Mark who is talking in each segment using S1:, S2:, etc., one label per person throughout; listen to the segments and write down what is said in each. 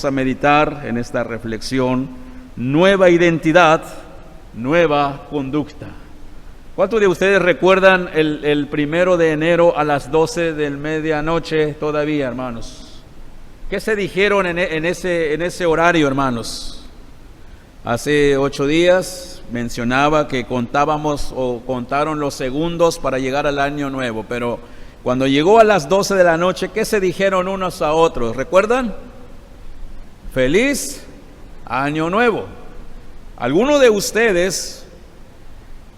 S1: A meditar en esta reflexión: nueva identidad, nueva conducta. ¿Cuántos de ustedes recuerdan el 1 de enero a las 12 de medianoche todavía, hermanos? ¿Qué se dijeron en ese horario, hermanos? Hace 8 días mencionaba que contaron los segundos para llegar al año nuevo, pero cuando llegó a las 12 de la noche, ¿qué se dijeron unos a otros? ¿Recuerdan? Feliz año nuevo. ¿Alguno de ustedes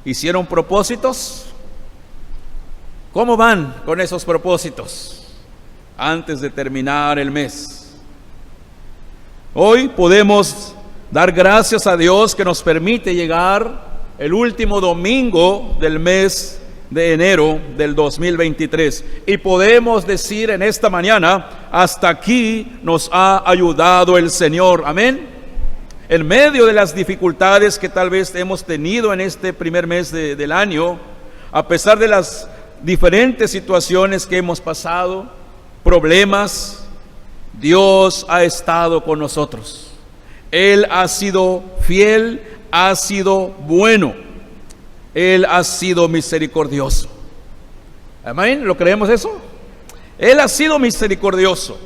S1: hicieron propósitos? ¿Cómo van con esos propósitos antes de terminar el mes? Hoy podemos dar gracias a Dios que nos permite llegar el último domingo del mes de enero del 2023, y podemos decir en esta mañana: hasta aquí nos ha ayudado el Señor. Amén. En medio de las dificultades que tal vez hemos tenido en este primer mes del año, a pesar de las diferentes situaciones que hemos pasado, problemas, Dios ha estado con nosotros. Él ha sido fiel, ha sido bueno. Él ha sido misericordioso. Amén. ¿Lo creemos eso? Él ha sido misericordioso.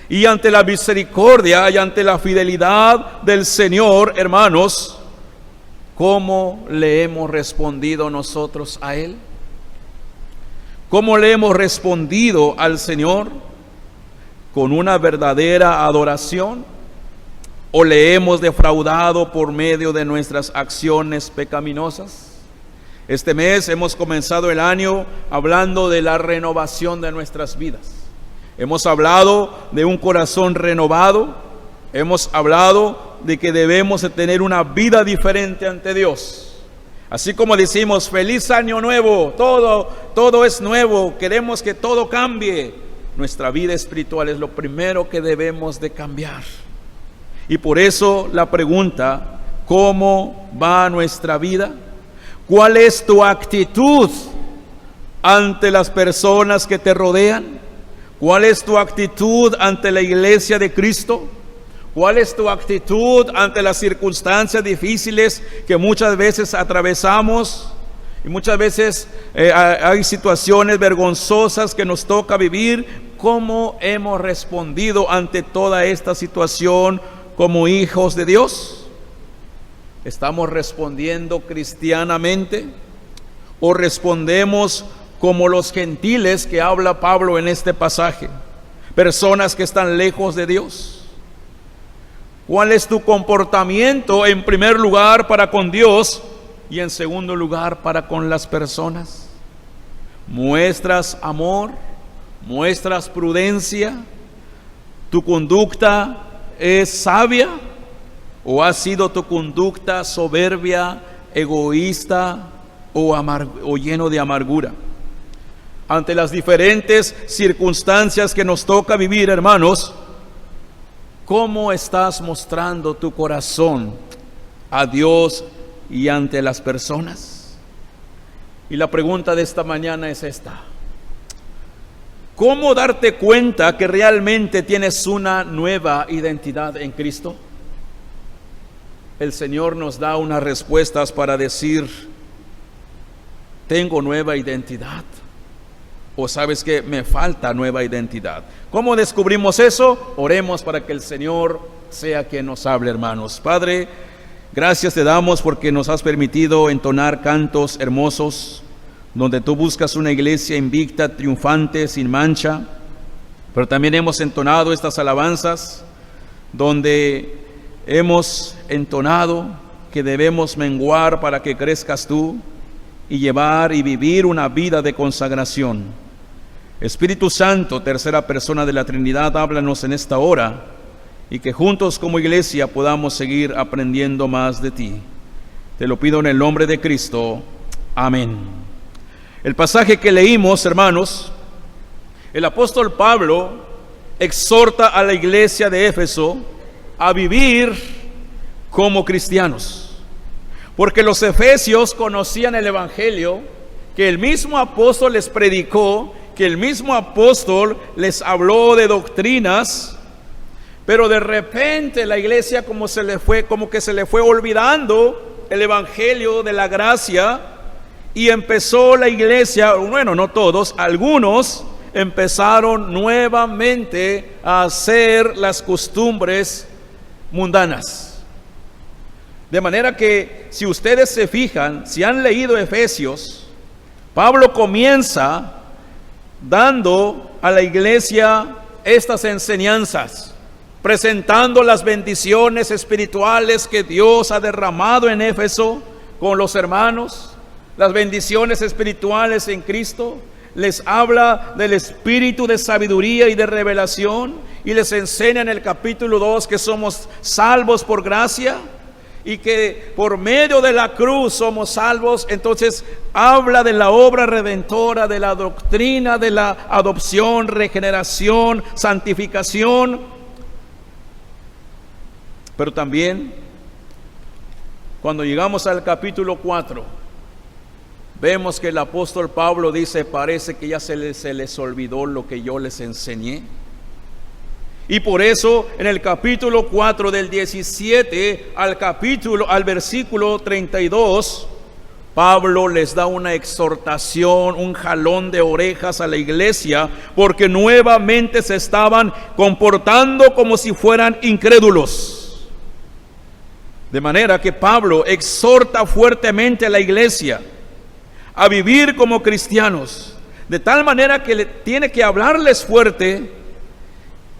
S1: Y ante la misericordia y ante la fidelidad del Señor, hermanos, ¿cómo le hemos respondido nosotros a Él? ¿Cómo le hemos respondido al Señor? ¿Con una verdadera adoración? ¿O le hemos defraudado por medio de nuestras acciones pecaminosas? Este mes hemos comenzado el año hablando de la renovación de nuestras vidas. Hemos hablado de un corazón renovado. Hemos hablado de que debemos de tener una vida diferente ante Dios. Así como decimos feliz año nuevo, todo es nuevo, queremos que todo cambie. Nuestra vida espiritual es lo primero que debemos de cambiar. Y por eso la pregunta: ¿cómo va nuestra vida? ¿Cuál es tu actitud ante las personas que te rodean? ¿Cuál es tu actitud ante la iglesia de Cristo? ¿Cuál es tu actitud ante las circunstancias difíciles que muchas veces atravesamos? Y muchas veces hay situaciones vergonzosas que nos toca vivir. ¿Cómo hemos respondido ante toda esta situación como hijos de Dios? ¿Estamos respondiendo cristianamente o respondemos como los gentiles que habla Pablo en este pasaje? Personas que están lejos de Dios. ¿Cuál es tu comportamiento en primer lugar para con Dios y en segundo lugar para con las personas? ¿Muestras amor? ¿Muestras prudencia? ¿Tu conducta es sabia? ¿O ha sido tu conducta soberbia, egoísta o lleno de amargura? Ante las diferentes circunstancias que nos toca vivir, hermanos, ¿cómo estás mostrando tu corazón a Dios y ante las personas? Y la pregunta de esta mañana es esta: ¿cómo darte cuenta que realmente tienes una nueva identidad en Cristo? El Señor nos da unas respuestas para decir: tengo nueva identidad. O sabes que me falta nueva identidad. ¿Cómo descubrimos eso? Oremos para que el Señor sea quien nos hable, hermanos. Padre, gracias te damos porque nos has permitido entonar cantos hermosos, donde tú buscas una iglesia invicta, triunfante, sin mancha. Pero también hemos entonado estas alabanzas donde hemos entonado que debemos menguar para que crezcas tú y llevar y vivir una vida de consagración. Espíritu Santo, tercera persona de la Trinidad, háblanos en esta hora y que juntos como iglesia podamos seguir aprendiendo más de ti. Te lo pido en el nombre de Cristo. Amén. El pasaje que leímos, hermanos, el apóstol Pablo exhorta a la iglesia de Éfeso a vivir como cristianos, porque los efesios conocían el evangelio que el mismo apóstol les predicó, que el mismo apóstol les habló de doctrinas, Pero de repente la iglesia como que se le fue olvidando el evangelio de la gracia, y empezó la iglesia, bueno, no todos, algunos empezaron nuevamente a hacer las costumbres mundanas. De manera que si ustedes se fijan, si han leído Efesios, Pablo comienza dando a la iglesia estas enseñanzas, presentando las bendiciones espirituales que Dios ha derramado en Éfeso con los hermanos, las bendiciones espirituales en Cristo. Les habla del espíritu de sabiduría y de revelación, y les enseña en el capítulo 2 que somos salvos por gracia y que por medio de la cruz somos salvos. Entonces habla de la obra redentora, de la doctrina de la adopción, regeneración, santificación. Pero también cuando llegamos al capítulo 4, vemos que el apóstol Pablo dice: parece que ya se les olvidó lo que yo les enseñé. Y por eso en el capítulo 4 del 17 al versículo 32, Pablo les da una exhortación, un jalón de orejas a la iglesia, porque nuevamente se estaban comportando como si fueran incrédulos. De manera que Pablo exhorta fuertemente a la iglesia a vivir como cristianos, de tal manera que tiene que hablarles fuerte,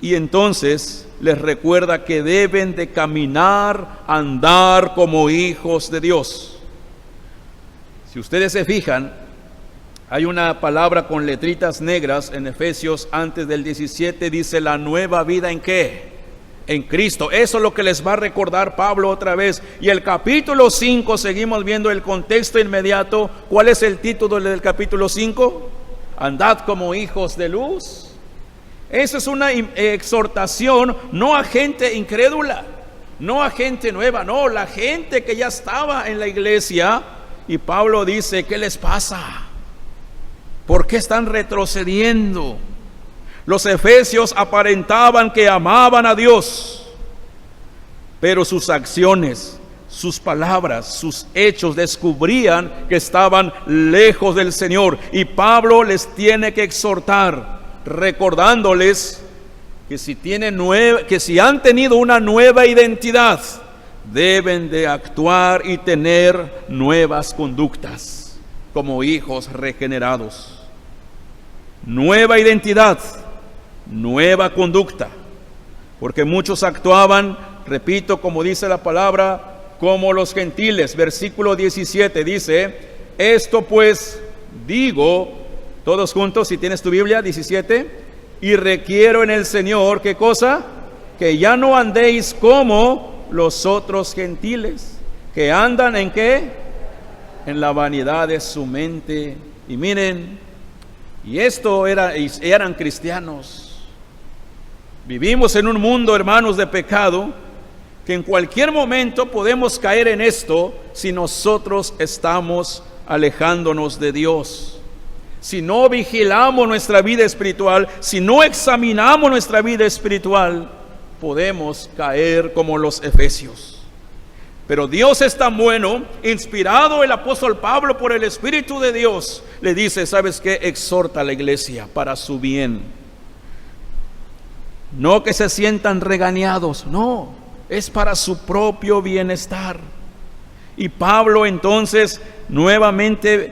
S1: y entonces les recuerda que deben de caminar, andar como hijos de Dios. Si ustedes se fijan, hay una palabra con letritas negras en Efesios antes del 17, dice la nueva vida ¿en qué? En Cristo. Eso es lo que les va a recordar Pablo otra vez. Y el capítulo 5, seguimos viendo el contexto inmediato. ¿Cuál es el título del capítulo 5? Andad como hijos de luz. Esa es una exhortación no a gente incrédula, no a gente nueva, no, la gente que ya estaba en la iglesia. Y Pablo dice: ¿qué les pasa? ¿Por qué están retrocediendo? Los efesios aparentaban que amaban a Dios, pero sus acciones, sus palabras, sus hechos descubrían que estaban lejos del Señor. Y Pablo les tiene que exhortar, recordándoles que si han tenido una nueva identidad, deben de actuar y tener nuevas conductas como hijos regenerados. Nueva identidad, nueva conducta, porque muchos actuaban, repito, como dice la palabra, como los gentiles. Versículo 17 dice: esto pues digo, todos juntos, si tienes tu Biblia, 17, y requiero en el Señor, ¿qué cosa? Que ya no andéis como los otros gentiles, que andan ¿en qué? En la vanidad de su mente. Y miren, y eran cristianos. Vivimos en un mundo, hermanos, de pecado, que en cualquier momento podemos caer en esto si nosotros estamos alejándonos de Dios. Si no vigilamos nuestra vida espiritual, si no examinamos nuestra vida espiritual, podemos caer como los efesios. Pero Dios es tan bueno, inspirado el apóstol Pablo por el Espíritu de Dios, le dice: ¿sabes qué? Exhorta a la iglesia para su bien. No que se sientan regañados, no, es para su propio bienestar. Y Pablo entonces nuevamente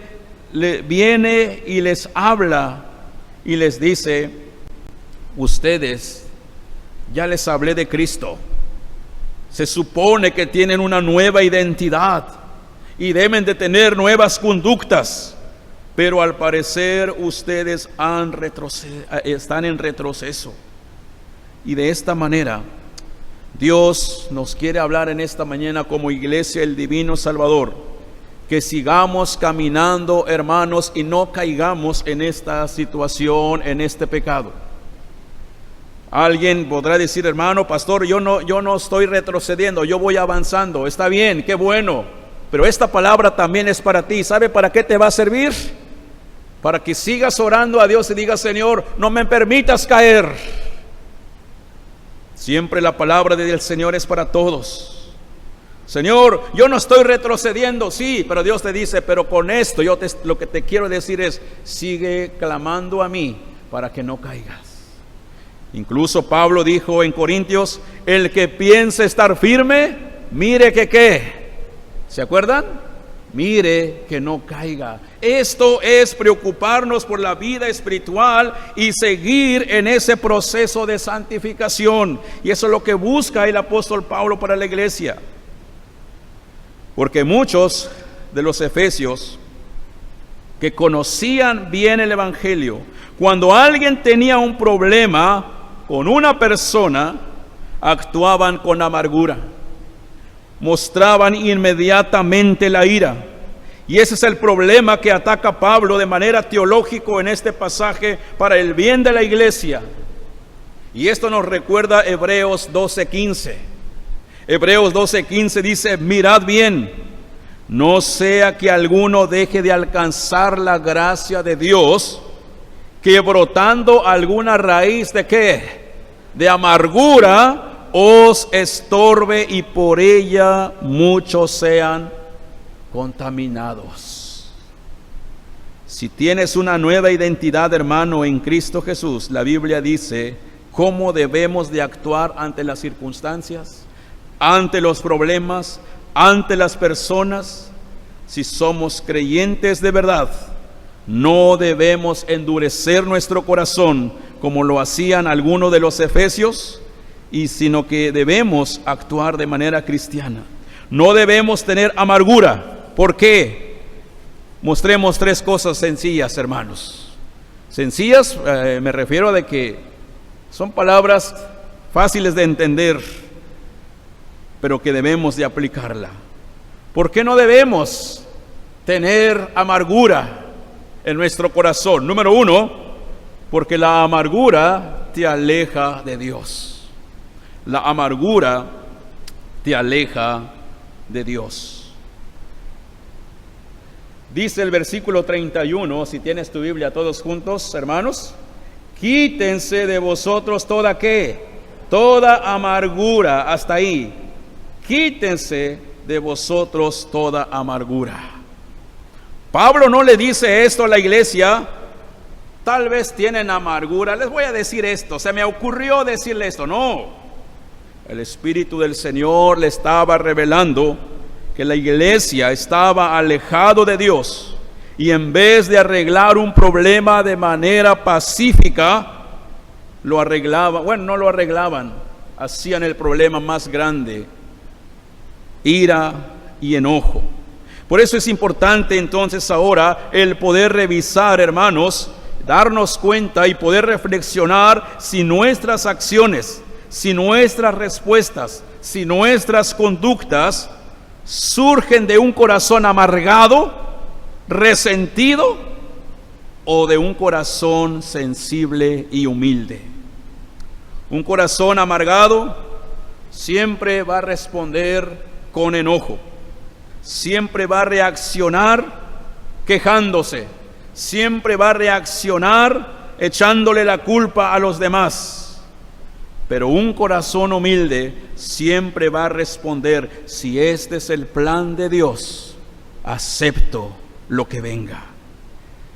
S1: viene y les habla y les dice: ustedes, ya les hablé de Cristo. Se supone que tienen una nueva identidad y deben de tener nuevas conductas, pero al parecer ustedes están en retroceso. Y de esta manera Dios nos quiere hablar en esta mañana como iglesia el Divino Salvador, que sigamos caminando, hermanos, y no caigamos en esta situación, en este pecado. Alguien podrá decir: hermano, pastor, yo no estoy retrocediendo, yo voy avanzando. Está bien, qué bueno, pero esta palabra también es para ti. ¿Sabe para qué te va a servir? Para que sigas orando a Dios y digas: Señor, no me permitas caer. Siempre la palabra del Señor es para todos. Señor, yo no estoy retrocediendo, sí, pero Dios te dice, pero con esto lo que te quiero decir es, sigue clamando a mí para que no caigas. Incluso Pablo dijo en Corintios, el que piense estar firme, mire que qué. ¿Se acuerdan? Mire que no caiga. Esto es preocuparnos por la vida espiritual y seguir en ese proceso de santificación. Y eso es lo que busca el apóstol Pablo para la iglesia. Porque muchos de los efesios que conocían bien el evangelio, cuando alguien tenía un problema con una persona, actuaban con amargura, mostraban inmediatamente la ira. Y ese es el problema que ataca Pablo de manera teológica en este pasaje para el bien de la iglesia. Y esto nos recuerda Hebreos 12:15. Hebreos 12:15 dice, mirad bien, no sea que alguno deje de alcanzar la gracia de Dios, que brotando alguna raíz de ¿qué? De amargura os estorbe y por ella muchos sean contaminados. Si tienes una nueva identidad, hermano, en Cristo Jesús, la Biblia dice cómo debemos de actuar ante las circunstancias, ante los problemas, ante las personas. Si somos creyentes de verdad, no debemos endurecer nuestro corazón como lo hacían algunos de los efesios, sino que debemos actuar de manera cristiana. No debemos tener amargura. ¿Por qué? Mostremos tres cosas sencillas, hermanos. Sencillas, me refiero a de que son palabras fáciles de entender, pero que debemos de aplicarla. ¿Por qué no debemos tener amargura en nuestro corazón? Número uno, porque la amargura te aleja de Dios. La amargura te aleja de Dios. Dice el versículo 31, si tienes tu Biblia todos juntos, hermanos, quítense de vosotros toda ¿qué? Toda amargura, hasta ahí. Quítense de vosotros toda amargura. Pablo no le dice esto a la iglesia, tal vez tienen amargura, les voy a decir esto, se me ocurrió decirle esto. No, el Espíritu del Señor le estaba revelando que la iglesia estaba alejado de Dios, y en vez de arreglar un problema de manera pacífica, lo arreglaban, no lo arreglaban, hacían el problema más grande, ira y enojo. Por eso es importante entonces ahora el poder revisar, hermanos, darnos cuenta y poder reflexionar si nuestras acciones, si nuestras respuestas, si nuestras conductas surgen de un corazón amargado, resentido, o de un corazón sensible y humilde. Un corazón amargado siempre va a responder con enojo, siempre va a reaccionar quejándose, siempre va a reaccionar echándole la culpa a los demás. Pero un corazón humilde siempre va a responder, si este es el plan de Dios, acepto lo que venga.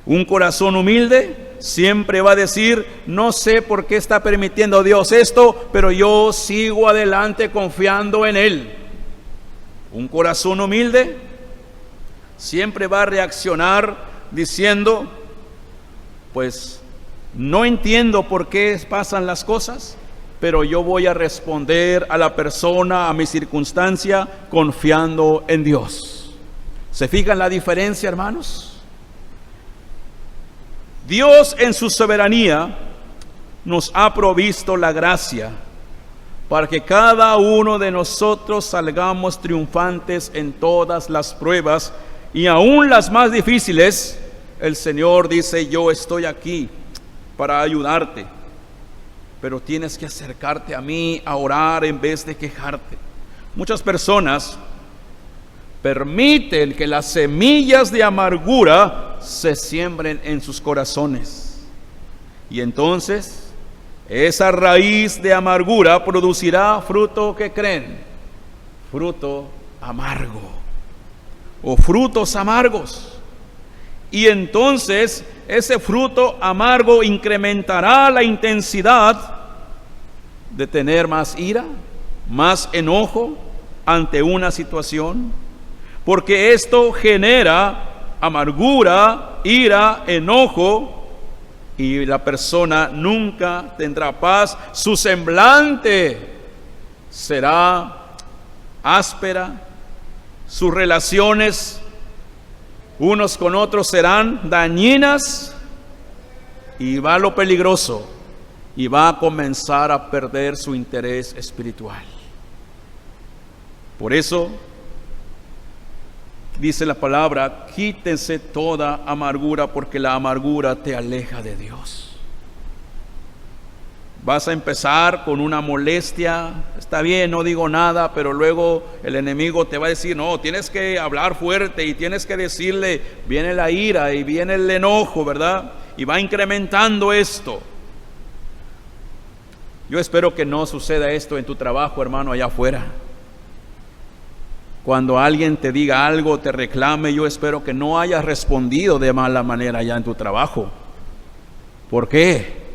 S1: Un corazón humilde siempre va a decir, no sé por qué está permitiendo Dios esto, pero yo sigo adelante confiando en Él. Un corazón humilde siempre va a reaccionar diciendo, pues no entiendo por qué pasan las cosas, pero yo voy a responder a la persona, a mi circunstancia, confiando en Dios. ¿Se fijan la diferencia, hermanos? Dios en su soberanía nos ha provisto la gracia para que cada uno de nosotros salgamos triunfantes en todas las pruebas, y aún las más difíciles. El Señor dice, yo estoy aquí para ayudarte, pero tienes que acercarte a mí a orar en vez de quejarte. Muchas personas permiten que las semillas de amargura se siembren en sus corazones, y entonces esa raíz de amargura producirá fruto, ¿qué creen? Fruto amargo o frutos amargos. Y entonces ese fruto amargo incrementará la intensidad de tener más ira, más enojo ante una situación, porque esto genera amargura, ira, enojo, y la persona nunca tendrá paz. Su semblante será áspera, sus relaciones unos con otros serán dañinas, y va lo peligroso, y va a comenzar a perder su interés espiritual. Por eso dice la palabra: quítense toda amargura, porque la amargura te aleja de Dios. Vas a empezar con una molestia, está bien, no digo nada, pero luego el enemigo te va a decir: no, tienes que hablar fuerte y tienes que decirle. Viene la ira y viene el enojo, ¿verdad? Y va incrementando esto. Yo espero que no suceda esto en tu trabajo, hermano, allá afuera. Cuando alguien te diga algo, te reclame, yo espero que no hayas respondido de mala manera allá en tu trabajo. ¿Por qué?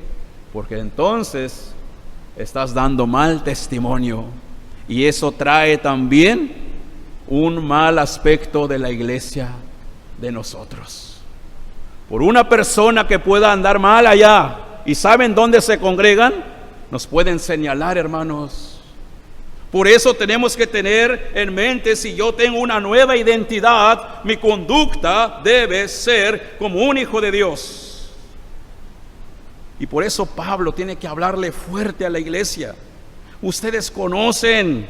S1: Porque entonces estás dando mal testimonio, y eso trae también un mal aspecto de la iglesia de nosotros. Por una persona que pueda andar mal allá, y ¿saben dónde se congregan? Nos pueden señalar, hermanos. Por eso tenemos que tener en mente: si yo tengo una nueva identidad, mi conducta debe ser como un hijo de Dios. Y por eso Pablo tiene que hablarle fuerte a la iglesia. Ustedes conocen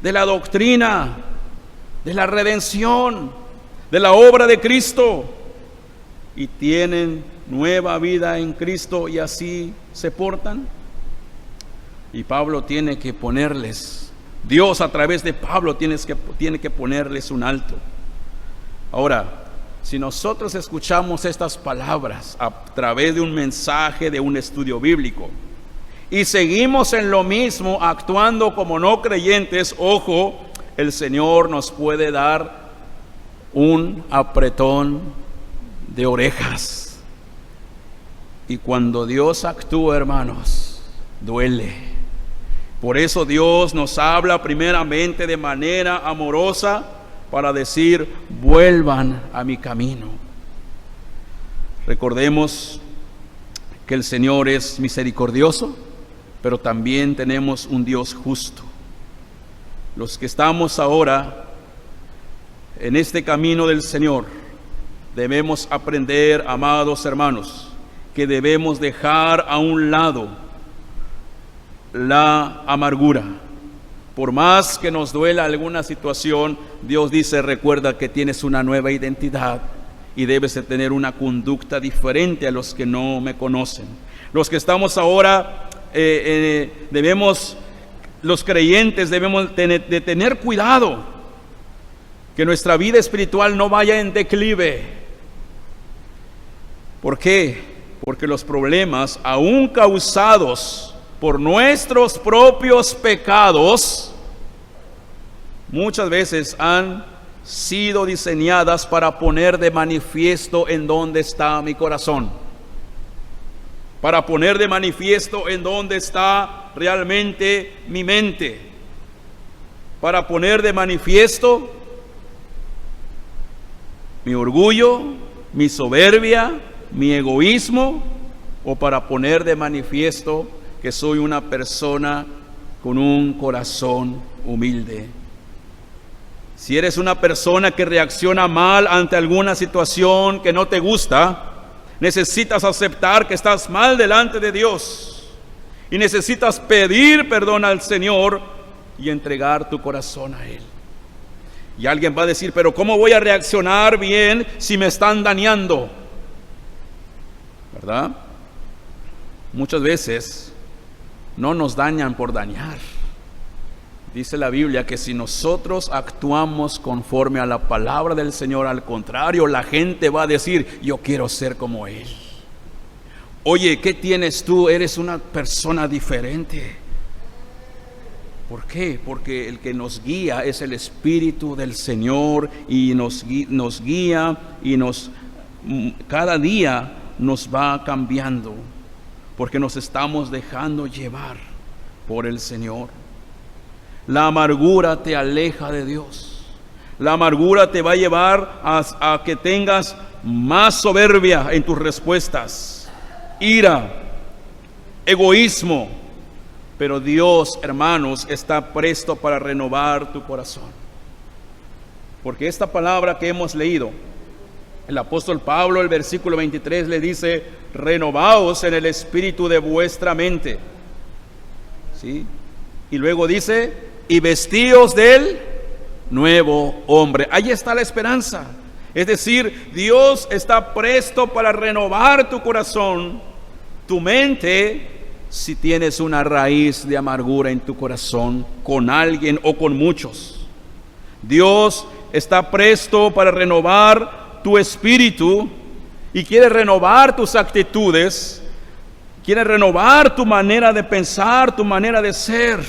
S1: de la doctrina, de la redención, de la obra de Cristo, y tienen nueva vida en Cristo, y así se portan. Y Pablo tiene que ponerles, Dios a través de Pablo tiene que ponerles un alto. Ahora, si nosotros escuchamos estas palabras a través de un mensaje, de un estudio bíblico, y seguimos en lo mismo, actuando como no creyentes, ojo, el Señor nos puede dar un apretón de orejas. Y cuando Dios actúa, hermanos, duele. Por eso Dios nos habla primeramente de manera amorosa, para decir: vuelvan a mi camino. Recordemos que el Señor es misericordioso, pero también tenemos un Dios justo. Los que estamos ahora en este camino del Señor, debemos aprender, amados hermanos, que debemos dejar a un lado la amargura. Por más que nos duela alguna situación, Dios dice: recuerda que tienes una nueva identidad y debes de tener una conducta diferente a los que no me conocen. Los que estamos ahora, los creyentes debemos de tener cuidado que nuestra vida espiritual no vaya en declive. ¿Por qué? Porque los problemas, aún causados por nuestros propios pecados, muchas veces han sido diseñadas para poner de manifiesto en dónde está mi corazón, para poner de manifiesto en dónde está realmente mi mente, para poner de manifiesto mi orgullo, mi soberbia, mi egoísmo, o para poner de manifiesto que soy una persona con un corazón humilde. Si eres una persona que reacciona mal ante alguna situación que no te gusta, necesitas aceptar que estás mal delante de Dios y necesitas pedir perdón al Señor y entregar tu corazón a Él. Y alguien va a decir: pero ¿cómo voy a reaccionar bien si me están dañando? ¿Verdad? Muchas veces no nos dañan por dañar. Dice la Biblia que si nosotros actuamos conforme a la palabra del Señor, al contrario, la gente va a decir: yo quiero ser como Él. Oye, ¿qué tienes tú? Eres una persona diferente. ¿Por qué? Porque el que nos guía es el Espíritu del Señor y nos guía y cada día nos va cambiando, porque nos estamos dejando llevar por el Señor. La amargura te aleja de Dios. La amargura te va a llevar a que tengas más soberbia en tus respuestas, ira, egoísmo. Pero Dios, hermanos, está presto para renovar tu corazón. Porque esta palabra que hemos leído, el apóstol Pablo, el versículo 23 le dice: renovaos en el espíritu de vuestra mente. ¿Sí? Y luego dice: y vestíos del nuevo hombre. Ahí está la esperanza. Es decir, Dios está presto para renovar tu corazón, tu mente, si tienes una raíz de amargura en tu corazón con alguien o con muchos. Dios está presto para renovar tu espíritu y quiere renovar tus actitudes, quiere renovar tu manera de pensar, tu manera de ser.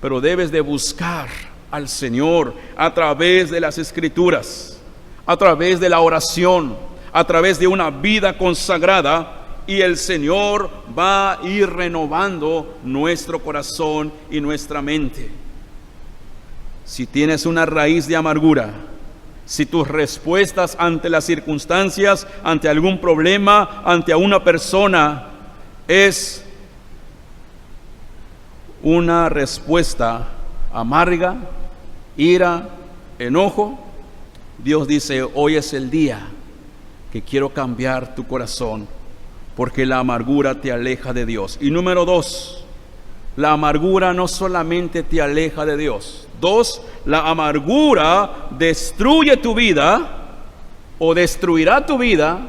S1: Pero debes de buscar al Señor a través de las Escrituras, a través de la oración, a través de una vida consagrada. Y el Señor va a ir renovando nuestro corazón y nuestra mente. Si tienes una raíz de amargura, si tus respuestas ante las circunstancias, ante algún problema, ante una persona, es una respuesta amarga, ira, enojo, Dios dice: hoy es el día que quiero cambiar tu corazón, porque la amargura te aleja de Dios. Y número 2, la amargura no solamente te aleja de Dios. 2, la amargura destruye tu vida o destruirá tu vida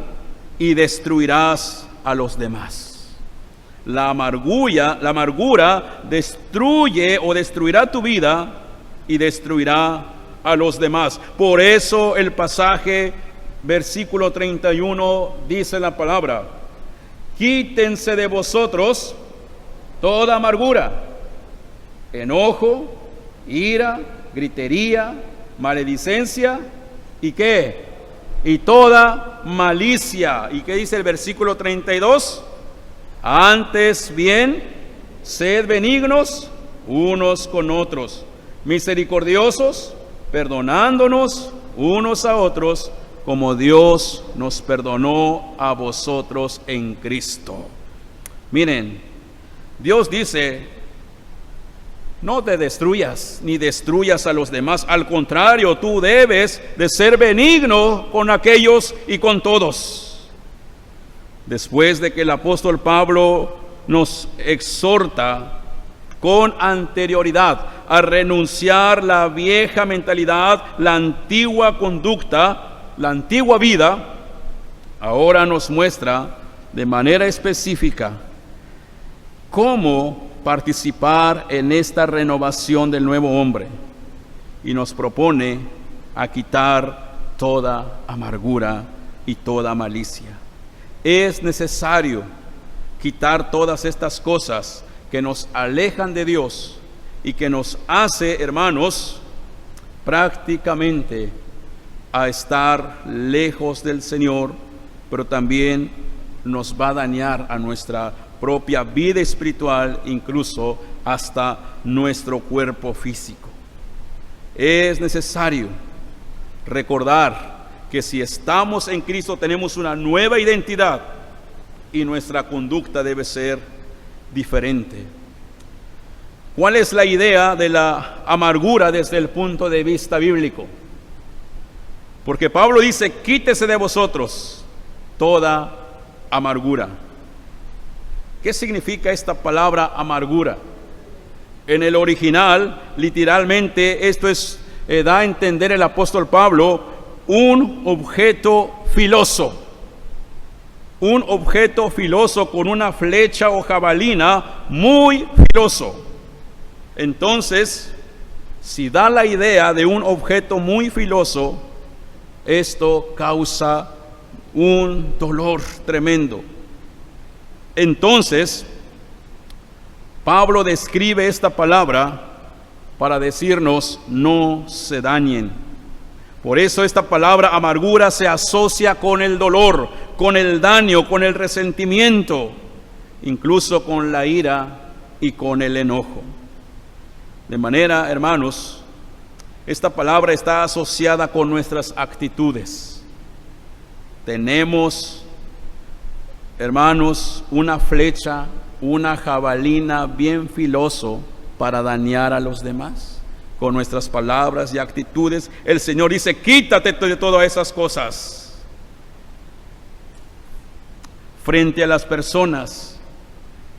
S1: y destruirás a los demás. La amargura destruye o destruirá tu vida y destruirá a los demás. Por eso el pasaje, versículo 31, dice la palabra: quítense de vosotros toda amargura, enojo, ira, gritería, maledicencia y ¿qué? Y toda malicia. ¿Y qué dice el versículo 32? Antes bien, sed benignos unos con otros, misericordiosos, perdonándonos unos a otros, como Dios nos perdonó a vosotros en Cristo. Miren, Dios dice: no te destruyas, ni destruyas a los demás. Al contrario, tú debes de ser benigno con aquellos y con todos. Después de que el apóstol Pablo nos exhorta con anterioridad a renunciar la vieja mentalidad, la antigua conducta, la antigua vida, ahora nos muestra de manera específica cómo participar en esta renovación del nuevo hombre, y nos propone a quitar toda amargura y toda malicia. Es necesario quitar todas estas cosas que nos alejan de Dios y que nos hace, hermanos, prácticamente a estar lejos del Señor, pero también nos va a dañar a nuestra propia vida espiritual, incluso hasta nuestro cuerpo físico. Es necesario recordar que si estamos en Cristo tenemos una nueva identidad y nuestra conducta debe ser diferente. ¿Cuál es la idea de la amargura desde el punto de vista bíblico? Porque Pablo dice: quítese de vosotros toda amargura. ¿Qué significa esta palabra amargura? En el original, literalmente, esto da a entender el apóstol Pablo un objeto filoso. Un objeto filoso con una flecha o jabalina muy filoso. Entonces, si da la idea de un objeto muy filoso, esto causa un dolor tremendo. Entonces, Pablo describe esta palabra para decirnos: no se dañen. Por eso esta palabra amargura se asocia con el dolor, con el daño, con el resentimiento, incluso con la ira y con el enojo. De manera, hermanos, esta palabra está asociada con nuestras actitudes. Tenemos, hermanos, una flecha, una jabalina bien filoso para dañar a los demás. Con nuestras palabras y actitudes, el Señor dice: quítate de todas esas cosas. Frente a las personas,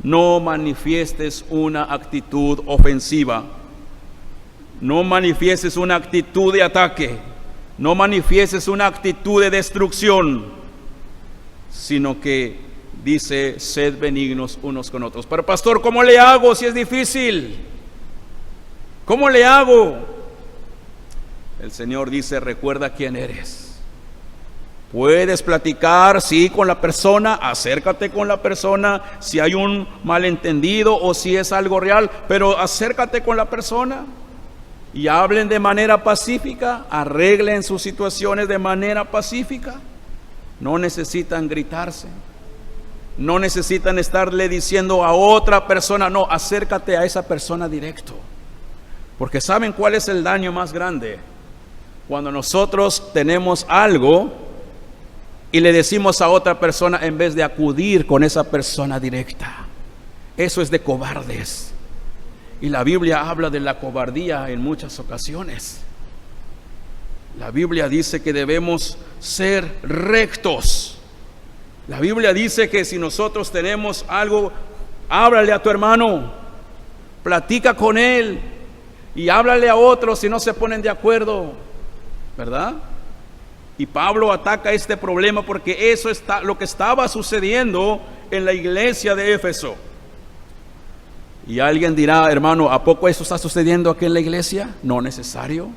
S1: no manifiestes una actitud ofensiva. No manifiestes una actitud de ataque. No manifiestes una actitud de destrucción, sino que dice: sed benignos unos con otros. Pero pastor, ¿cómo le hago si es difícil? ¿Cómo le hago? El Señor dice: recuerda quién eres. Puedes platicar, sí, con la persona, acércate con la persona, si hay un malentendido o si es algo real, pero acércate con la persona y hablen de manera pacífica, arreglen sus situaciones de manera pacífica. No necesitan gritarse, no necesitan estarle diciendo a otra persona, no, acércate a esa persona directo. Porque ¿saben cuál es el daño más grande? Cuando nosotros tenemos algo y le decimos a otra persona en vez de acudir con esa persona directa. Eso es de cobardes. Y la Biblia habla de la cobardía en muchas ocasiones. La Biblia dice que debemos ser rectos. La Biblia dice que si nosotros tenemos algo, háblale a tu hermano, platica con él. Y háblale a otros si no se ponen de acuerdo, ¿verdad? Y Pablo ataca este problema porque eso está lo que estaba sucediendo en la iglesia de Éfeso. Y alguien dirá: hermano, ¿a poco eso está sucediendo aquí en la iglesia? No necesario.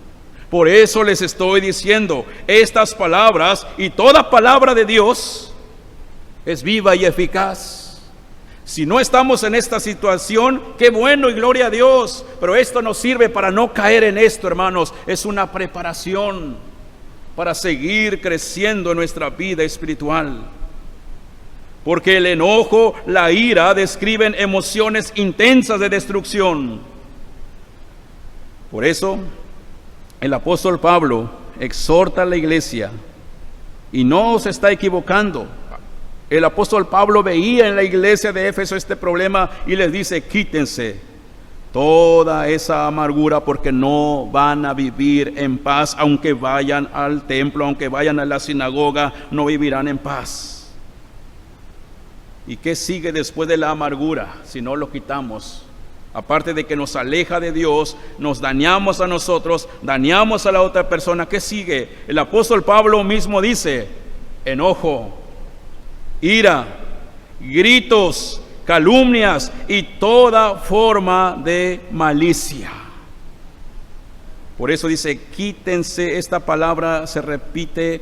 S1: Por eso les estoy diciendo, estas palabras y toda palabra de Dios es viva y eficaz. Si no estamos en esta situación, qué bueno y gloria a Dios, pero esto nos sirve para no caer en esto, hermanos. Es una preparación para seguir creciendo en nuestra vida espiritual. Porque el enojo, la ira describen emociones intensas de destrucción. Por eso, el apóstol Pablo exhorta a la iglesia, y no se está equivocando. El apóstol Pablo veía en la iglesia de Éfeso este problema y les dice: quítense toda esa amargura, porque no van a vivir en paz. Aunque vayan al templo, aunque vayan a la sinagoga, no vivirán en paz. ¿Y qué sigue después de la amargura si no lo quitamos? Aparte de que nos aleja de Dios, nos dañamos a nosotros, dañamos a la otra persona. ¿Qué sigue? El apóstol Pablo mismo dice: enojo, ira, gritos, calumnias y toda forma de malicia. Por eso dice: quítense. Esta palabra se repite,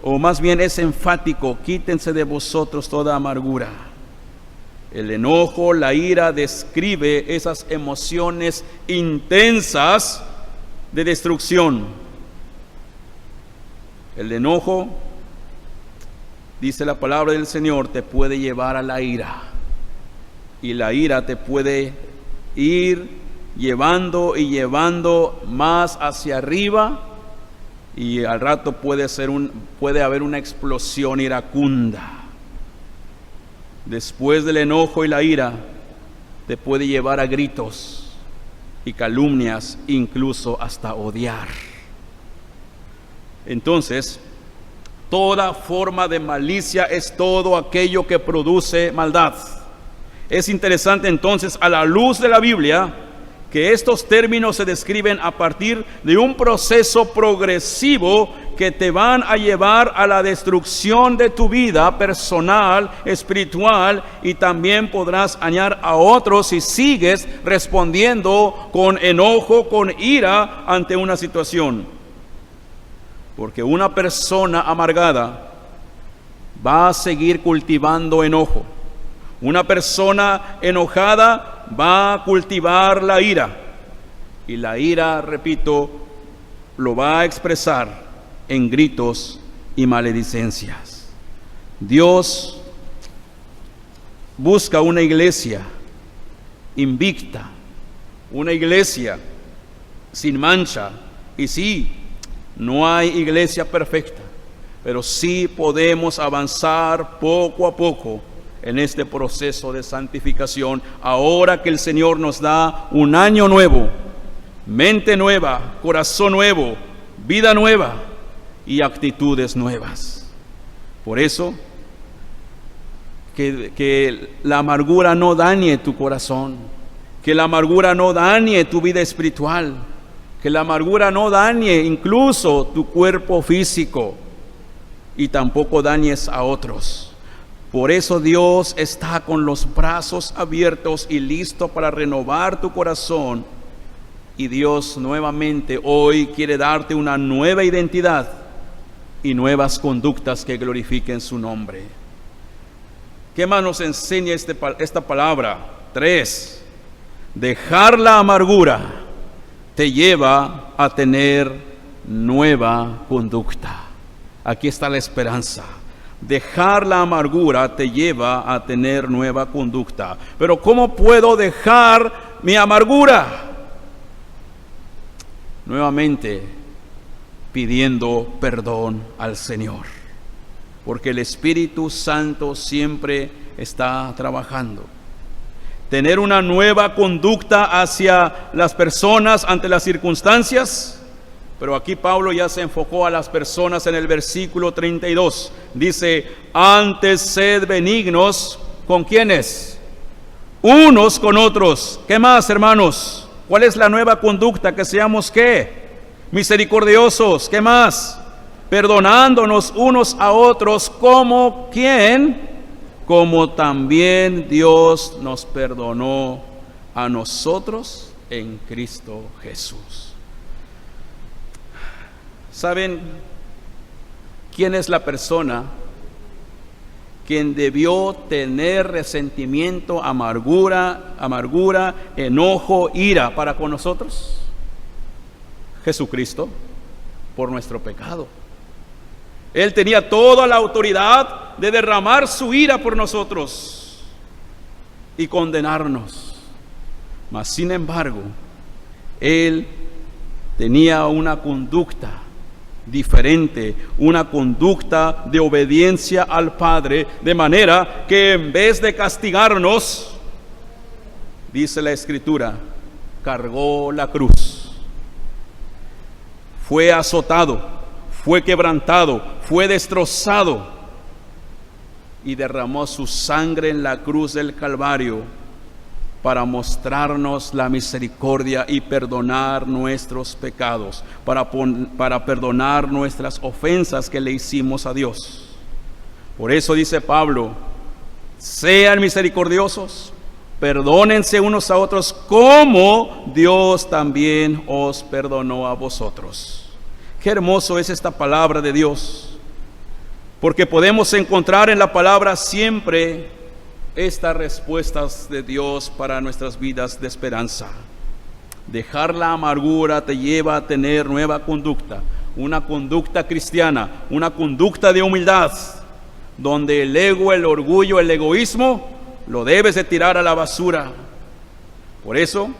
S1: o más bien es enfático: quítense de vosotros toda amargura. El enojo, la ira describe esas emociones intensas de destrucción. El enojo, dice la palabra del Señor, te puede llevar a la ira. Y la ira te puede ir llevando y llevando más hacia arriba. Y al rato puede haber una explosión iracunda. Después del enojo y la ira, te puede llevar a gritos y calumnias, incluso hasta odiar. Entonces, toda forma de malicia es todo aquello que produce maldad. Es interesante entonces, a la luz de la Biblia, que estos términos se describen a partir de un proceso progresivo que te van a llevar a la destrucción de tu vida personal, espiritual, y también podrás dañar a otros si sigues respondiendo con enojo, con ira ante una situación. Porque una persona amargada va a seguir cultivando enojo, Una persona enojada va a cultivar la ira. Y la ira, repito, lo va a expresar en gritos y maledicencias. Dios busca una iglesia invicta, una iglesia sin mancha. Y sí, no hay iglesia perfecta, pero sí podemos avanzar poco a poco en este proceso de santificación, ahora que el Señor nos da un año nuevo, mente nueva, corazón nuevo, vida nueva y actitudes nuevas. Por eso, que la amargura no dañe tu corazón, que la amargura no dañe tu vida espiritual, que la amargura no dañe incluso tu cuerpo físico y tampoco dañes a otros. Por eso Dios está con los brazos abiertos y listo para renovar tu corazón. Y Dios nuevamente hoy quiere darte una nueva identidad y nuevas conductas que glorifiquen su nombre. ¿Qué más nos enseña esta palabra? 3. Dejar la amargura te lleva a tener nueva conducta. Aquí está la esperanza. Dejar la amargura te lleva a tener nueva conducta. Pero ¿cómo puedo dejar mi amargura? Nuevamente, pidiendo perdón al Señor, porque el Espíritu Santo siempre está trabajando. Tener una nueva conducta hacia las personas ante las circunstancias, pero aquí Pablo ya se enfocó a las personas en el versículo 32. Dice, antes sed benignos, ¿con quiénes? Unos con otros. ¿Qué más, hermanos? ¿Cuál es la nueva conducta? Que seamos, ¿qué? Misericordiosos. ¿Qué más? Perdonándonos unos a otros, como ¿quién? Como también Dios nos perdonó a nosotros en Cristo Jesús. ¿Saben quién es la persona quien debió tener resentimiento, amargura, enojo, ira para con nosotros? Jesucristo, por nuestro pecado. Él tenía toda la autoridad de derramar su ira por nosotros y condenarnos. Mas, sin embargo, Él tenía una conducta diferente, una conducta de obediencia al Padre, de manera que en vez de castigarnos, dice la Escritura, cargó la cruz. Fue azotado, fue quebrantado, fue destrozado y derramó su sangre en la cruz del Calvario para mostrarnos la misericordia y perdonar nuestros pecados, para perdonar nuestras ofensas que le hicimos a Dios. Por eso dice Pablo, sean misericordiosos, perdónense unos a otros, como Dios también os perdonó a vosotros. Qué hermoso es esta palabra de Dios, porque podemos encontrar en la palabra siempre estas respuestas de Dios para nuestras vidas de esperanza. Dejar la amargura te lleva a tener nueva conducta, una conducta cristiana, una conducta de humildad, donde el ego, el orgullo, el egoísmo lo debes de tirar a la basura. Por eso,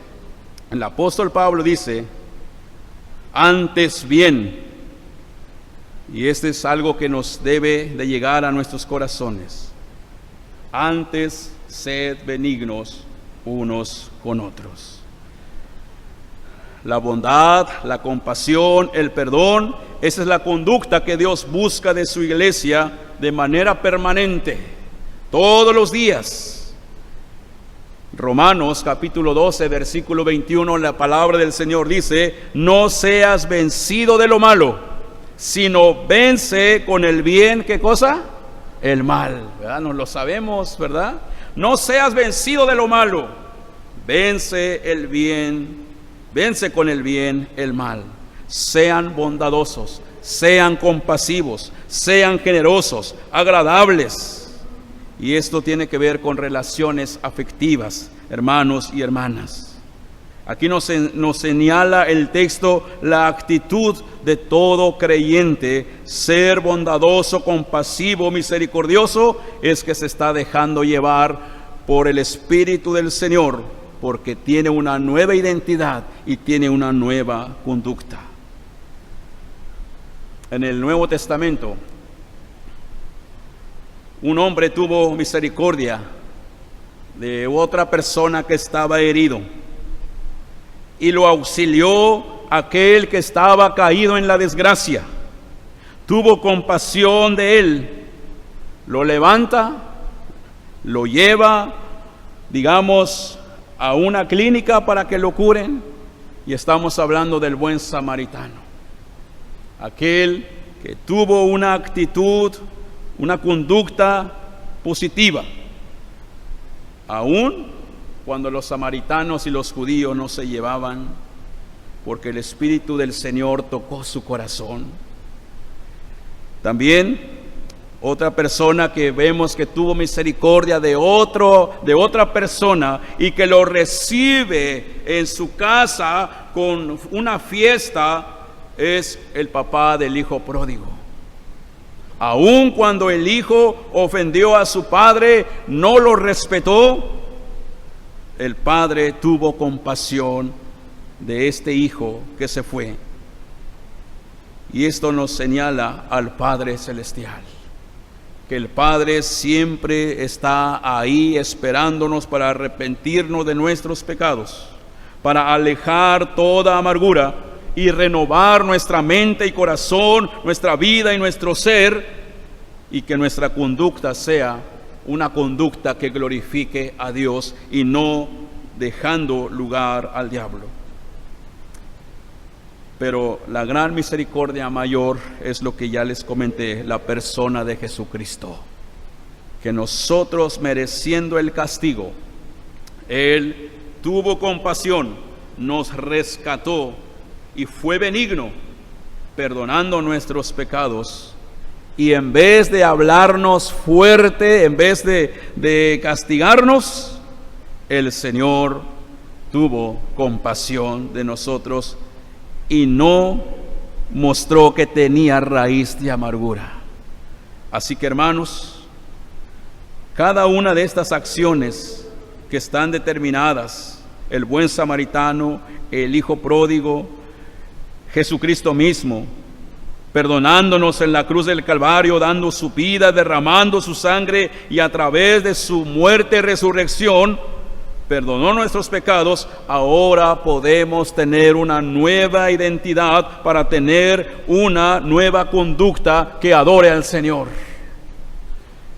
S1: el apóstol Pablo dice, antes bien, y este es algo que nos debe de llegar a nuestros corazones, antes sed benignos unos con otros. La bondad, la compasión, el perdón, esa es la conducta que Dios busca de su iglesia de manera permanente, todos los días. Romanos capítulo 12, versículo 21, la palabra del Señor dice, no seas vencido de lo malo, sino vence con el bien, ¿qué cosa? El mal, ¿verdad? Nos lo sabemos, ¿verdad? No seas vencido de lo malo, vence el bien, vence con el bien el mal. Sean bondadosos, sean compasivos, sean generosos, agradables Y esto tiene que ver con relaciones afectivas, hermanos y hermanas. Aquí nos señala el texto la actitud de todo creyente. Ser bondadoso, compasivo, misericordioso, es que se está dejando llevar por el Espíritu del Señor, porque tiene una nueva identidad y tiene una nueva conducta. En el Nuevo Testamento, un hombre tuvo misericordia de otra persona que estaba herido y lo auxilió aquel que estaba caído en la desgracia. Tuvo compasión de él, lo levanta, lo lleva, digamos, a una clínica para que lo curen, y estamos hablando del buen samaritano, aquel que tuvo una actitud, una conducta positiva, aún cuando los samaritanos y los judíos no se llevaban, porque el Espíritu del Señor tocó su corazón. También otra persona que vemos que tuvo misericordia de otra persona y que lo recibe en su casa con una fiesta, es el papá del hijo pródigo. Aun cuando el hijo ofendió a su padre, no lo respetó, el padre tuvo compasión de este hijo que se fue. Y esto nos señala al Padre Celestial, que el Padre siempre está ahí esperándonos para arrepentirnos de nuestros pecados, para alejar toda amargura y renovar nuestra mente y corazón, nuestra vida y nuestro ser, y que nuestra conducta sea una conducta que glorifique a Dios y no dejando lugar al diablo. Pero la gran misericordia mayor es lo que ya les comenté, la persona de Jesucristo, que nosotros, mereciendo el castigo, Él tuvo compasión, nos rescató y fue benigno, perdonando nuestros pecados. Y en vez de hablarnos fuerte, en vez de castigarnos, el Señor tuvo compasión de nosotros y no mostró que tenía raíz de amargura. Así que, hermanos, cada una de estas acciones que están determinadas, el buen samaritano, el hijo pródigo, Jesucristo mismo, perdonándonos en la cruz del Calvario, dando su vida, derramando su sangre, y a través de su muerte y resurrección perdonó nuestros pecados. Ahora podemos tener una nueva identidad para tener una nueva conducta que adore al Señor.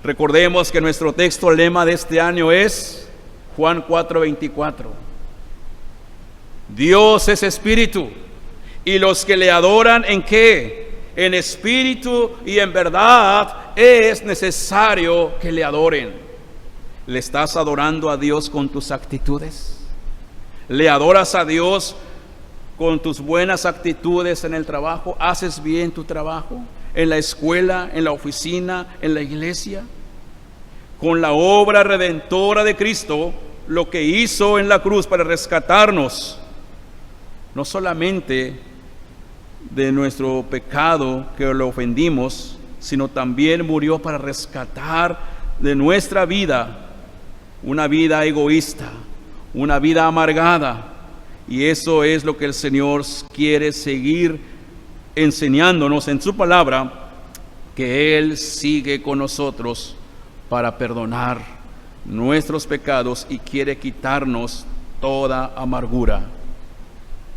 S1: Recordemos que nuestro texto lema de este año es Juan 4:24. Dios es espíritu, y los que le adoran, ¿en qué? En espíritu y en verdad es necesario que le adoren. ¿Le estás adorando a Dios con tus actitudes? ¿Le adoras a Dios con tus buenas actitudes en el trabajo? ¿Haces bien tu trabajo? ¿En la escuela, en la oficina, en la iglesia? Con la obra redentora de Cristo, lo que hizo en la cruz para rescatarnos, no solamente de nuestro pecado que lo ofendimos, sino también murió para rescatar de nuestra vida una vida egoísta, una vida amargada. Y eso es lo que el Señor quiere seguir enseñándonos en su palabra, que Él sigue con nosotros para perdonar nuestros pecados y quiere quitarnos toda amargura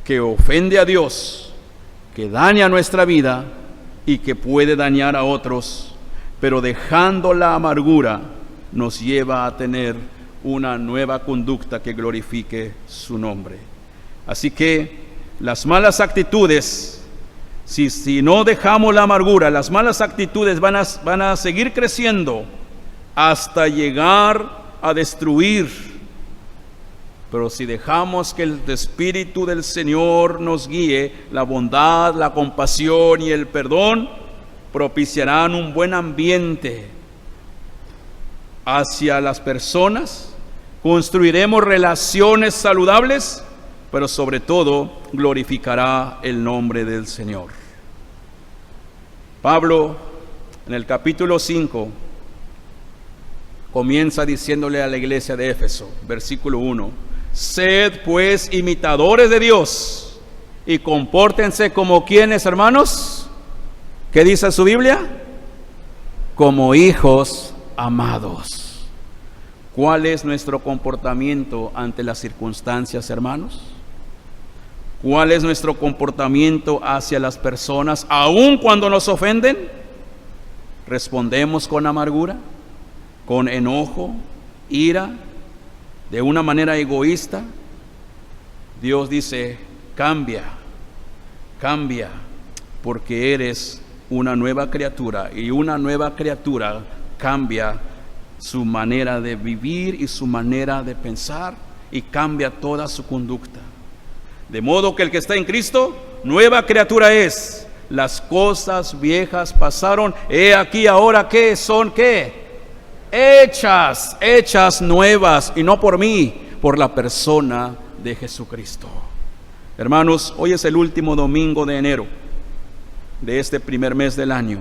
S1: que ofende a Dios, que daña nuestra vida y que puede dañar a otros, pero dejando la amargura nos lleva a tener una nueva conducta que glorifique su nombre. Así que las malas actitudes, si no dejamos la amargura, las malas actitudes van a seguir creciendo hasta llegar a destruir. Pero si dejamos que el Espíritu del Señor nos guíe, la bondad, la compasión y el perdón propiciarán un buen ambiente hacia las personas, construiremos relaciones saludables, pero sobre todo glorificará el nombre del Señor. Pablo, en el capítulo 5, comienza diciéndole a la iglesia de Éfeso, versículo 1, sed pues imitadores de Dios y compórtense como quienes, hermanos, ¿qué dice su Biblia? Como hijos amados. ¿Cuál es nuestro comportamiento ante las circunstancias, hermanos? ¿Cuál es nuestro comportamiento hacia las personas, aun cuando nos ofenden? ¿Respondemos con amargura, con enojo, ira, de una manera egoísta? Dios dice, cambia, porque eres una nueva criatura, y una nueva criatura cambia su manera de vivir y su manera de pensar, y cambia toda su conducta. De modo que el que está en Cristo, nueva criatura es. Las cosas viejas pasaron, he aquí ahora que son, ¿qué? Hechas nuevas, y no por mí, por la persona de Jesucristo. Hermanos, hoy es el último domingo de enero de este primer mes del año.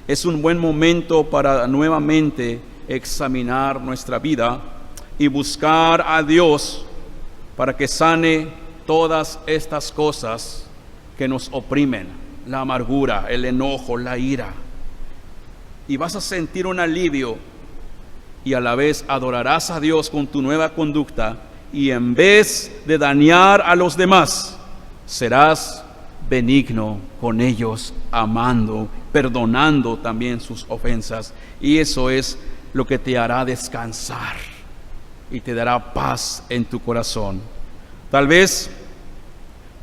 S1: Es un buen momento para nuevamente examinar nuestra vida y buscar a Dios para que sane todas estas cosas que nos oprimen, la amargura, el enojo, la ira. Y vas a sentir un alivio y a la vez adorarás a Dios con tu nueva conducta, y en vez de dañar a los demás, serás benigno con ellos, amando, perdonando también sus ofensas, y eso es lo que te hará descansar y te dará paz en tu corazón. Tal vez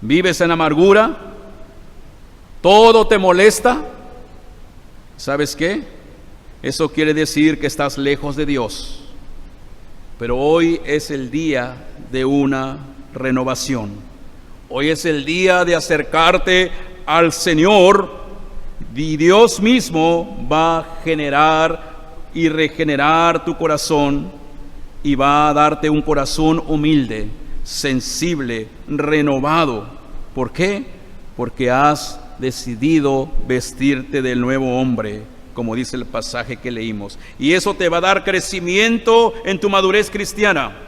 S1: vives en amargura, todo te molesta. ¿Sabes qué? Eso quiere decir que estás lejos de Dios. Pero hoy es el día de una renovación. Hoy es el día de acercarte al Señor, y Dios mismo va a generar y regenerar tu corazón, y va a darte un corazón humilde, sensible, renovado. ¿Por qué? Porque has decidido vestirte del nuevo hombre, como dice el pasaje que leímos. Y eso te va a dar crecimiento en tu madurez cristiana.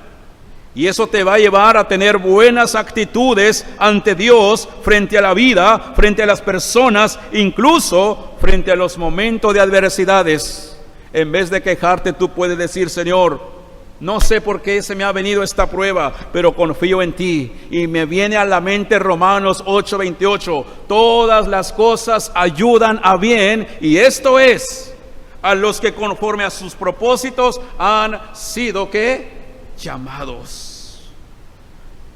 S1: Y eso te va a llevar a tener buenas actitudes ante Dios, frente a la vida, frente a las personas, incluso frente a los momentos de adversidades. En vez de quejarte, tú puedes decir, Señor, no sé por qué se me ha venido esta prueba, pero confío en ti. Y me viene a la mente Romanos 8:28. Todas las cosas ayudan a bien, y esto es a los que conforme a sus propósitos han sido, ¿qué? Llamados.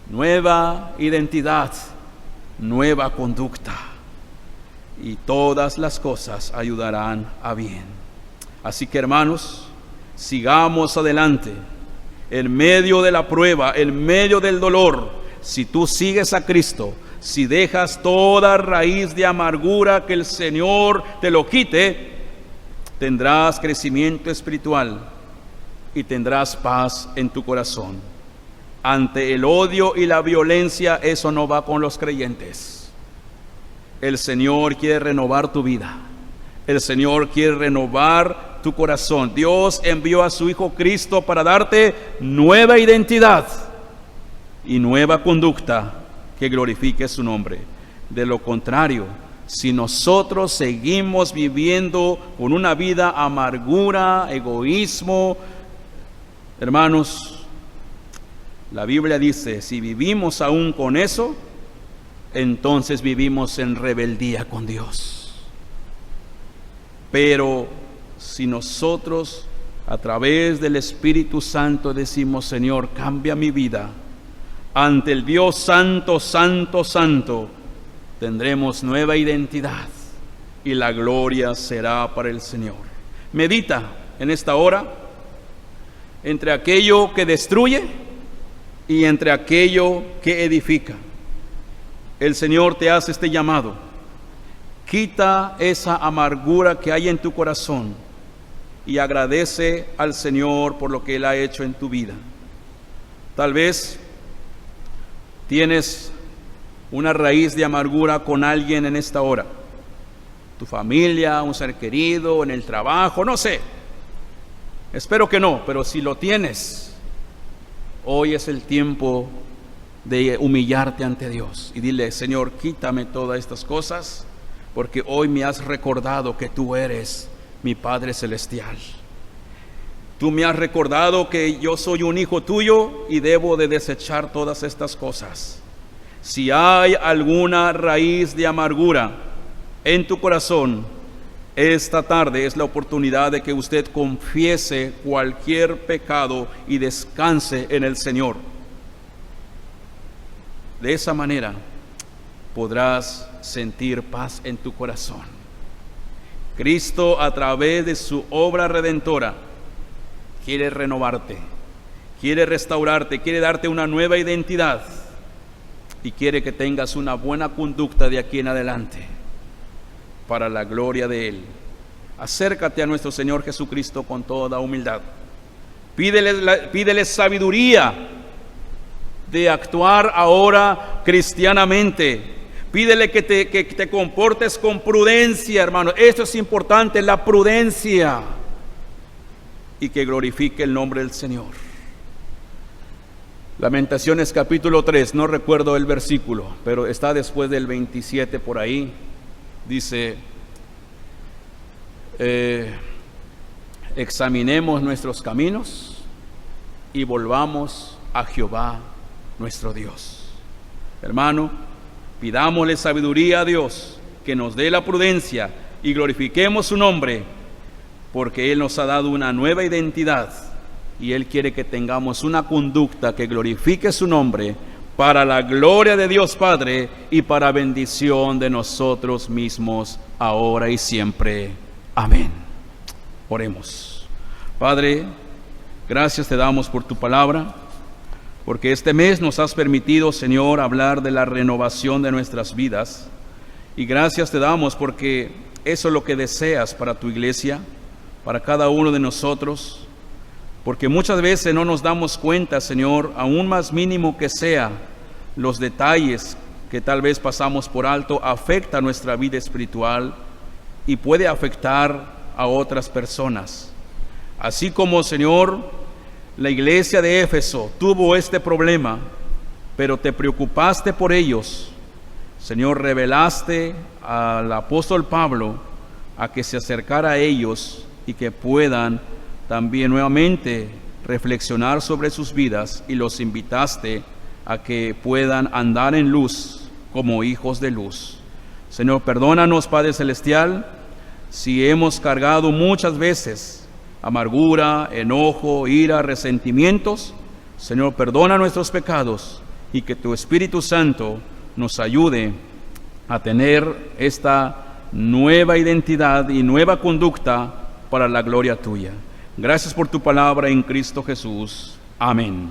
S1: Nueva identidad, nueva conducta, y todas las cosas ayudarán a bien. Así que, hermanos, sigamos adelante en medio de la prueba, en medio del dolor. Si tú sigues a Cristo, si dejas toda raíz de amargura, que el Señor te lo quite, tendrás crecimiento espiritual y tendrás paz en tu corazón. Ante el odio y la violencia, eso no va con los creyentes. El Señor quiere renovar tu vida. El Señor quiere renovar tu corazón. Dios envió a su Hijo Cristo para darte nueva identidad y nueva conducta que glorifique su nombre. De lo contrario, si nosotros seguimos viviendo con una vida amargura, egoísmo, hermanos, la Biblia dice, si vivimos aún con eso, entonces vivimos en rebeldía con Dios. Pero si nosotros a través del Espíritu Santo decimos, Señor, cambia mi vida, ante el Dios santo, santo, santo, tendremos nueva identidad y la gloria será para el Señor. Medita en esta hora entre aquello que destruye y entre aquello que edifica. El Señor te hace este llamado. Quita esa amargura que hay en tu corazón y agradece al Señor por lo que Él ha hecho en tu vida. Tal vez tienes una raíz de amargura con alguien en esta hora. Tu familia, un ser querido, en el trabajo, no sé. Espero que no, pero si lo tienes, hoy es el tiempo de humillarte ante Dios y dile: Señor, quítame todas estas cosas, porque hoy me has recordado que tú eres mi Padre Celestial. Tú me has recordado que yo soy un hijo tuyo y debo de desechar todas estas cosas. Si hay alguna raíz de amargura en tu corazón, esta tarde es la oportunidad de que usted confiese cualquier pecado y descanse en el Señor. De esa manera podrás sentir paz en tu corazón. Cristo, a través de su obra redentora, quiere renovarte, quiere restaurarte, quiere darte una nueva identidad y quiere que tengas una buena conducta de aquí en adelante para la gloria de Él. Acércate a nuestro Señor Jesucristo con toda humildad. Pídele sabiduría de actuar ahora cristianamente. Pídele que te comportes con prudencia, hermano. Esto es importante, la prudencia. Y que glorifique el nombre del Señor. Lamentaciones capítulo 3, no recuerdo el versículo, pero está después del 27 por ahí. Dice: examinemos nuestros caminos y volvamos a Jehová nuestro Dios. Hermano, pidámosle sabiduría a Dios, que nos dé la prudencia y glorifiquemos su nombre, porque Él nos ha dado una nueva identidad y Él quiere que tengamos una conducta que glorifique su nombre para la gloria de Dios Padre y para bendición de nosotros mismos, ahora y siempre. Amén. Oremos. Padre, gracias te damos por tu palabra, porque este mes nos has permitido, Señor, hablar de la renovación de nuestras vidas. Y gracias te damos porque eso es lo que deseas para tu iglesia, para cada uno de nosotros. Porque muchas veces no nos damos cuenta, Señor, aún más mínimo que sea, los detalles que tal vez pasamos por alto afecta nuestra vida espiritual y puede afectar a otras personas. Así como, Señor, la iglesia de Éfeso tuvo este problema, pero te preocupaste por ellos. Señor, revelaste al apóstol Pablo a que se acercara a ellos y que puedan también nuevamente reflexionar sobre sus vidas, y los invitaste a que puedan andar en luz como hijos de luz. Señor, perdónanos, Padre Celestial, si hemos cargado muchas veces amargura, enojo, ira, resentimientos. Señor, perdona nuestros pecados y que tu Espíritu Santo nos ayude a tener esta nueva identidad y nueva conducta para la gloria tuya. Gracias por tu palabra en Cristo Jesús. Amén.